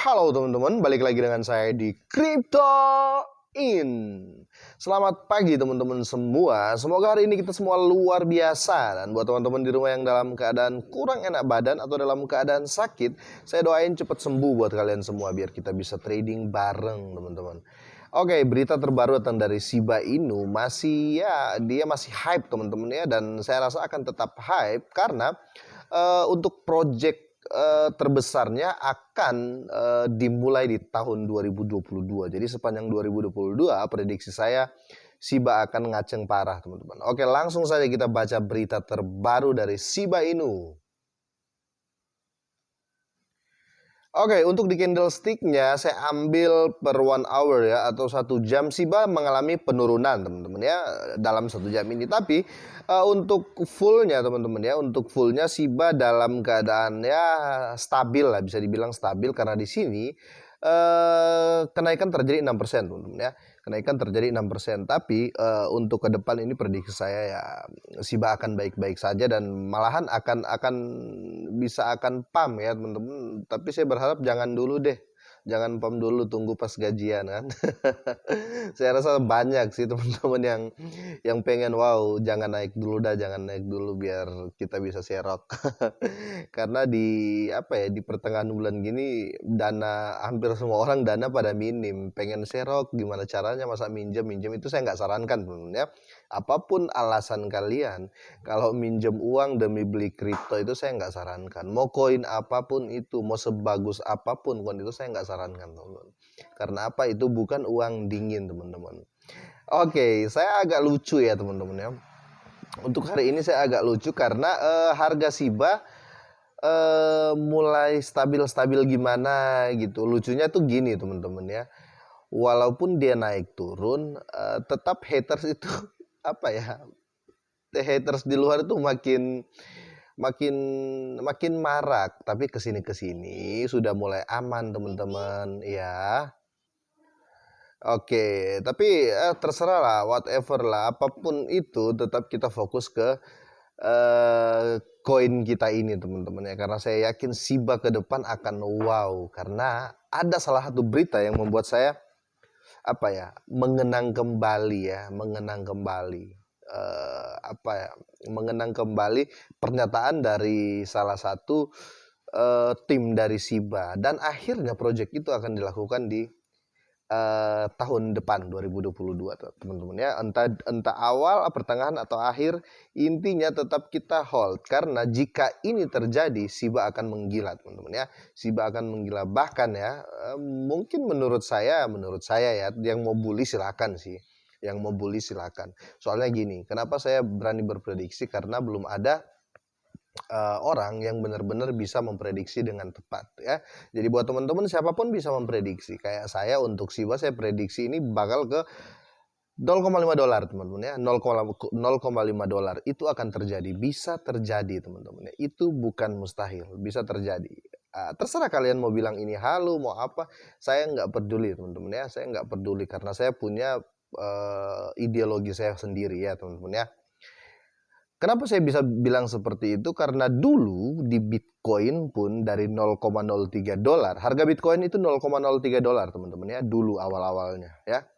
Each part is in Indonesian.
Halo teman-teman, balik lagi dengan saya di Crypto In. Selamat pagi teman-teman semua. Semoga hari ini kita semua luar biasa. Dan buat teman-teman di rumah yang dalam keadaan kurang enak badan atau dalam keadaan sakit, saya doain cepat sembuh buat kalian semua biar kita bisa trading bareng teman-teman. Oke, berita terbaru datang dari Shiba Inu. Dia masih hype teman-teman ya, dan saya rasa akan tetap hype karena untuk project terbesarnya akan dimulai di tahun 2022. Jadi sepanjang 2022 prediksi saya Shiba akan ngaceng parah teman-teman. Oke, langsung saja kita baca berita terbaru dari Shiba Inu. Oke, untuk di candlestick-nya saya ambil per 1 hour ya, atau 1 jam. Shiba mengalami penurunan teman-teman ya dalam 1 jam ini. Tapi untuk fullnya teman-teman ya, untuk fullnya Shiba dalam keadaan ya stabil lah, bisa dibilang stabil karena di sini kenaikan terjadi 6% teman-teman ya. Kenaikan terjadi 6%. Tapi untuk ke depan ini prediksi saya ya Shiba akan baik-baik saja dan malahan akan pump ya teman-teman. Tapi saya berharap jangan dulu deh. Jangan pump dulu, tunggu pas gajian kan. Saya rasa banyak sih teman-teman yang pengen wow, jangan naik dulu biar kita bisa serok. Karena di pertengahan bulan gini hampir semua orang dana pada minim, pengen serok gimana caranya, masa minjem itu saya nggak sarankan teman-teman ya. Apapun alasan kalian, kalau minjem uang demi beli kripto itu saya nggak sarankan. Mau koin apapun itu, mau sebagus apapun koin itu saya nggak sarankan teman-teman. Karena apa? Itu bukan uang dingin teman-teman. Oke, saya agak lucu ya teman-teman ya. Untuk hari ini saya agak lucu karena harga Shiba mulai stabil-stabil gimana gitu. Lucunya tuh gini teman-teman ya. Walaupun dia naik turun, tetap haters itu haters di luar itu makin marak. Tapi kesini sudah mulai aman teman-teman ya. Oke, tapi terserah lah, whatever lah, apapun itu tetap kita fokus ke koin kita ini teman-teman ya, karena saya yakin Shiba ke depan akan wow, karena ada salah satu berita yang membuat saya mengenang kembali pernyataan dari salah satu tim dari Shiba, dan akhirnya project itu akan dilakukan di tahun depan 2022 teman-teman ya, entah awal, pertengahan atau akhir, intinya tetap kita hold karena jika ini terjadi Shiba akan menggila teman-teman ya. Shiba akan menggila, bahkan ya mungkin menurut saya ya, yang mau bully silakan sih. Yang mau bully silakan. Soalnya gini, kenapa saya berani berprediksi, karena belum ada orang yang benar-benar bisa memprediksi dengan tepat ya. Jadi buat teman-teman siapapun bisa memprediksi. Kayak saya untuk Shiba, saya prediksi ini bakal ke $0,5 teman-teman ya. 0,5 dolar itu akan terjadi, bisa terjadi teman-teman ya. Itu bukan mustahil, bisa terjadi. Terserah kalian mau bilang ini halu, mau apa, saya nggak peduli teman-teman ya. Saya nggak peduli karena saya punya ideologi saya sendiri ya teman-teman ya. Kenapa saya bisa bilang seperti itu? Karena dulu di Bitcoin pun dari $0,03, harga Bitcoin itu $0,03 teman-teman ya, dulu awal-awalnya ya.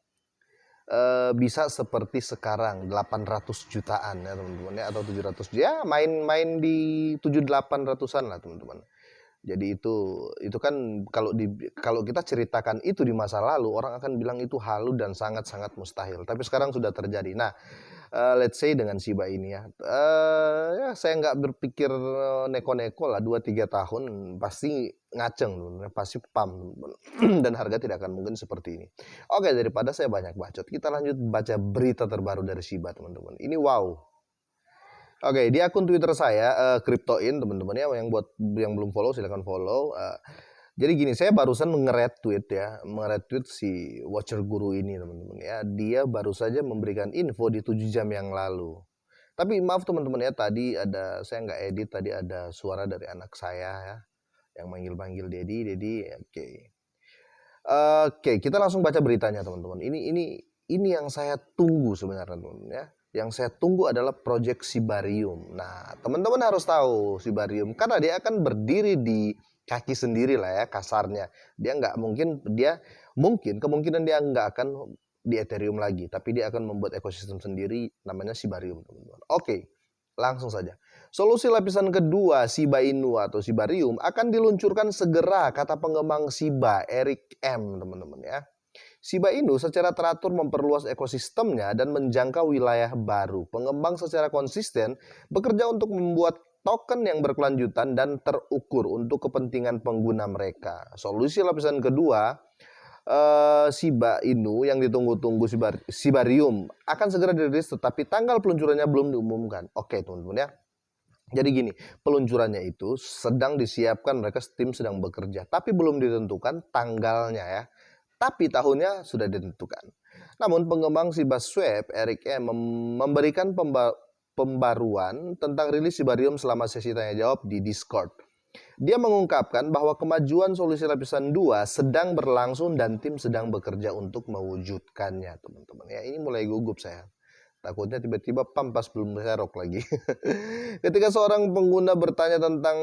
Bisa seperti sekarang 800 jutaan ya teman-teman ya, atau 700 ya, main di 7-800an lah teman-teman. Jadi itu kan kalau kita ceritakan itu di masa lalu, orang akan bilang itu halu dan sangat-sangat mustahil. Tapi sekarang sudah terjadi. Nah, let's say dengan Shiba ini ya, ya saya nggak berpikir neko-neko lah, 2-3 tahun pasti ngaceng, pasti pump dan harga tidak akan mungkin seperti ini. Oke, daripada saya banyak bacot, kita lanjut baca berita terbaru dari Shiba teman-teman. Ini wow. Oke, di akun Twitter saya CryptoIn teman-teman ya, yang belum follow silahkan follow. Jadi gini, saya barusan nge-retweet si Watcher Guru ini teman-teman ya. Dia baru saja memberikan info di 7 jam yang lalu. Tapi maaf teman-teman ya, tadi saya nggak edit, tadi ada suara dari anak saya ya yang manggil-manggil Dedi. Oke, kita langsung baca beritanya teman-teman. Ini yang saya tunggu sebenarnya teman-teman ya. Yang saya tunggu adalah project Shibarium. Nah, teman-teman harus tahu Shibarium karena dia akan berdiri di kaki sendiri lah ya kasarnya. Mungkin kemungkinan dia nggak akan di Ethereum lagi, tapi dia akan membuat ekosistem sendiri namanya Shibarium, teman-teman. Oke, langsung saja. Solusi lapisan kedua Shiba Inu atau Shibarium akan diluncurkan segera, kata pengembang Shiba, Eric M, teman-teman ya. Shiba Inu secara teratur memperluas ekosistemnya dan menjangkau wilayah baru. Pengembang secara konsisten bekerja untuk membuat token yang berkelanjutan dan terukur untuk kepentingan pengguna mereka. Solusi lapisan kedua Shiba Inu yang ditunggu-tunggu Shibarium akan segera dirilis, tetapi tanggal peluncurannya belum diumumkan. Oke teman-teman ya. Jadi gini, peluncurannya itu sedang disiapkan, mereka tim sedang bekerja, tapi belum ditentukan tanggalnya ya. Tapi tahunnya sudah ditentukan. Namun pengembang Shiba Swap Eric M memberikan pembaruan tentang rilis Shibarium selama sesi tanya jawab di Discord. Dia mengungkapkan bahwa kemajuan solusi lapisan 2 sedang berlangsung dan tim sedang bekerja untuk mewujudkannya, teman-teman. Ya, ini mulai gugup saya. Takutnya tiba-tiba pampas belum serok lagi. Ketika seorang pengguna bertanya tentang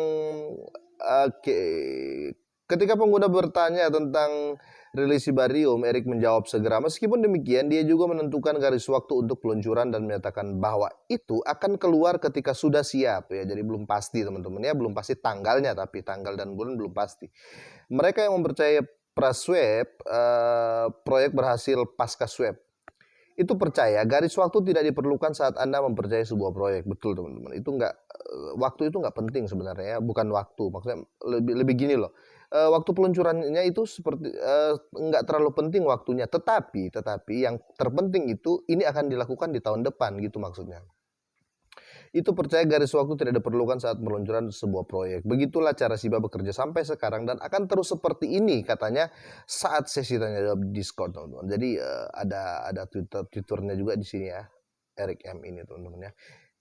Ketika pengguna bertanya tentang rilis Shibarium, Eric menjawab segera. Meskipun demikian, dia juga menentukan garis waktu untuk peluncuran dan menyatakan bahwa itu akan keluar ketika sudah siap ya. Jadi belum pasti teman-teman ya, belum pasti tanggalnya, tapi tanggal dan bulan belum pasti. Mereka yang mempercayai pra-swap, proyek berhasil pasca swap, itu percaya garis waktu tidak diperlukan saat Anda mempercayai sebuah proyek. Betul teman-teman. Waktu itu nggak penting sebenarnya ya, bukan waktu. Maksudnya lebih gini loh. Waktu peluncurannya itu seperti nggak terlalu penting waktunya, tetapi yang terpenting itu ini akan dilakukan di tahun depan gitu maksudnya. Itu percaya garis waktu tidak diperlukan saat peluncuran sebuah proyek. Begitulah cara Shiba bekerja sampai sekarang dan akan terus seperti ini katanya saat sesi tanya jawab di Discord, teman-teman. Jadi ada Twitternya juga di sini ya, Eric M ini teman-teman ya.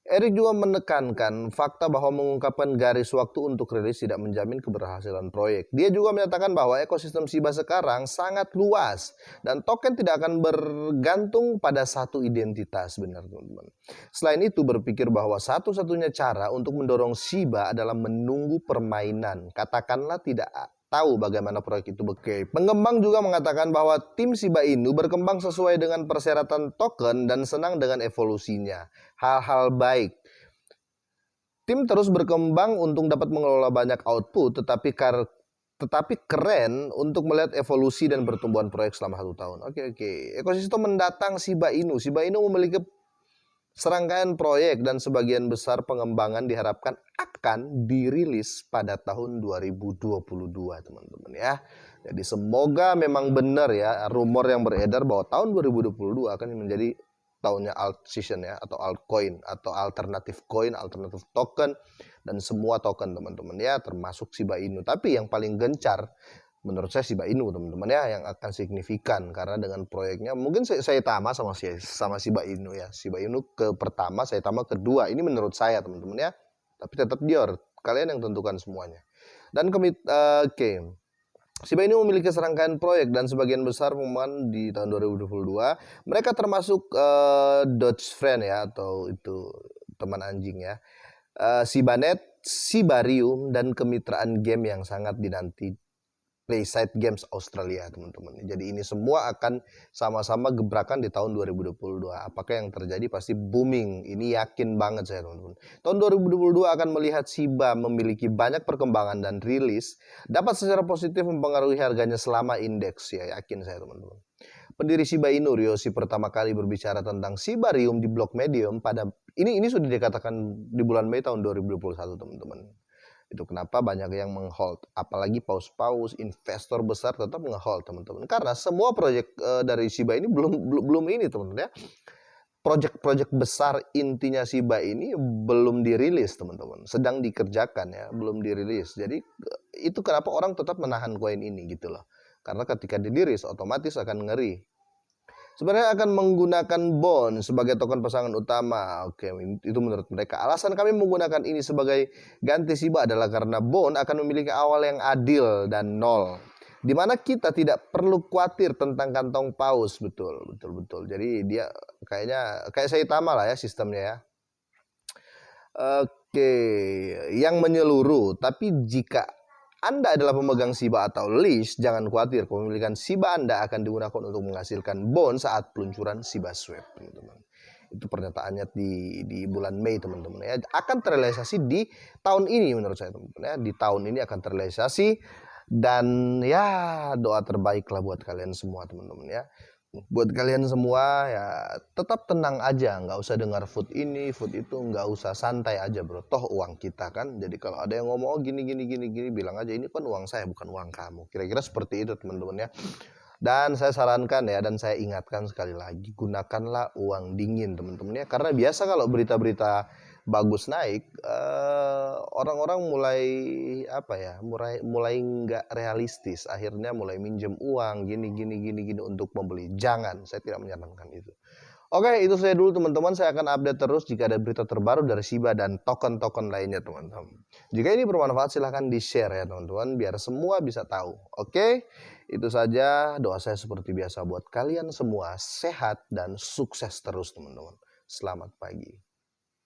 Eric juga menekankan fakta bahwa mengungkapkan garis waktu untuk rilis tidak menjamin keberhasilan proyek. Dia juga menyatakan bahwa ekosistem Shiba sekarang sangat luas dan token tidak akan bergantung pada satu identitas, benar teman-teman. Selain itu berpikir bahwa satu-satunya cara untuk mendorong Shiba adalah menunggu permainan. Katakanlah tidak tahu bagaimana proyek itu bekerja. Pengembang juga mengatakan bahwa tim Shiba Inu berkembang sesuai dengan persyaratan token dan senang dengan evolusinya. Hal-hal baik. Tim terus berkembang untuk dapat mengelola banyak output, tetapi keren untuk melihat evolusi dan pertumbuhan proyek selama 1 tahun. Oke. Ekosistem mendatang Shiba Inu. Shiba Inu memiliki serangkaian proyek dan sebagian besar pengembangan diharapkan akan dirilis pada tahun 2022 teman-teman ya. Jadi semoga memang benar ya rumor yang beredar bahwa tahun 2022 akan menjadi tahunnya alt season ya, atau altcoin atau alternatif coin, alternatif token dan semua token teman-teman ya, termasuk Shiba Inu. Tapi yang paling gencar menurut saya Shiba Inu teman-teman ya, yang akan signifikan karena dengan proyeknya mungkin saya tama sama Shiba Inu ya. Shiba Inu ke pertama, saya tama kedua. Ini menurut saya teman-teman ya. Tapi tetap Dior, kalian yang tentukan semuanya. Dan Shiba Inu memiliki serangkaian proyek dan sebagian besar pengembangan di tahun 2022. Mereka termasuk Dogecoin ya, atau itu teman anjing ya. Shibanet, Shibarium dan kemitraan game yang sangat dinanti Playside Games Australia teman-teman. Jadi ini semua akan sama-sama gebrakan di tahun 2022. Apakah yang terjadi pasti booming. Ini yakin banget saya teman-teman. Tahun 2022 akan melihat Shiba memiliki banyak perkembangan dan rilis dapat secara positif mempengaruhi harganya selama indeks ya, yakin saya teman-teman. Pendiri Shiba Inu Ryoshi pertama kali berbicara tentang Shibarium di blog Medium pada ini sudah dikatakan di bulan Mei tahun 2021 teman-teman. Itu kenapa banyak yang menghold, apalagi paus-paus investor besar tetap ngehold teman-teman, karena semua proyek dari Shiba ini belum ini teman-teman ya. Proyek besar intinya Shiba ini belum dirilis teman-teman, sedang dikerjakan ya, belum dirilis. Jadi itu kenapa orang tetap menahan koin ini gitu loh, karena ketika dirilis otomatis akan ngeri. Sebenarnya akan menggunakan bond sebagai token pasangan utama. Oke, itu menurut mereka. Alasan kami menggunakan ini sebagai ganti Shiba adalah karena bond akan memiliki awal yang adil dan nol, di mana kita tidak perlu khawatir tentang kantong paus. Betul. Jadi dia kayak Saitama lah ya sistemnya ya. Oke, yang menyeluruh. Tapi jika Anda adalah pemegang SHIBA atau leash, jangan khawatir, kepemilikan SHIBA Anda akan digunakan untuk menghasilkan bond saat peluncuran SHIBA Swap, teman-teman. Itu pernyataannya di bulan Mei, teman-teman ya. Akan terrealisasi di tahun ini menurut saya, teman-teman ya. Di tahun ini akan terrealisasi, dan ya doa terbaiklah buat kalian semua, teman-teman ya. Buat kalian semua ya tetap tenang aja, nggak usah dengar food ini, food itu, nggak usah, santai aja bro. Toh uang kita kan. Jadi kalau ada yang ngomong gini, bilang aja ini kan uang saya bukan uang kamu. Kira-kira seperti itu teman-teman ya. Dan saya sarankan ya, dan saya ingatkan sekali lagi, gunakanlah uang dingin teman-teman ya. Karena biasa kalau berita-berita bagus naik, orang-orang mulai apa ya, mulai nggak realistis, akhirnya mulai minjem uang gini untuk membeli. Jangan, saya tidak menyarankan itu. Oke, itu saya dulu teman-teman. Saya akan update terus jika ada berita terbaru dari SHIBA dan token-token lainnya teman-teman. Jika ini bermanfaat silahkan di-share ya teman-teman, biar semua bisa tahu. Oke, itu saja doa saya seperti biasa buat kalian semua. Sehat dan sukses terus teman-teman. Selamat pagi.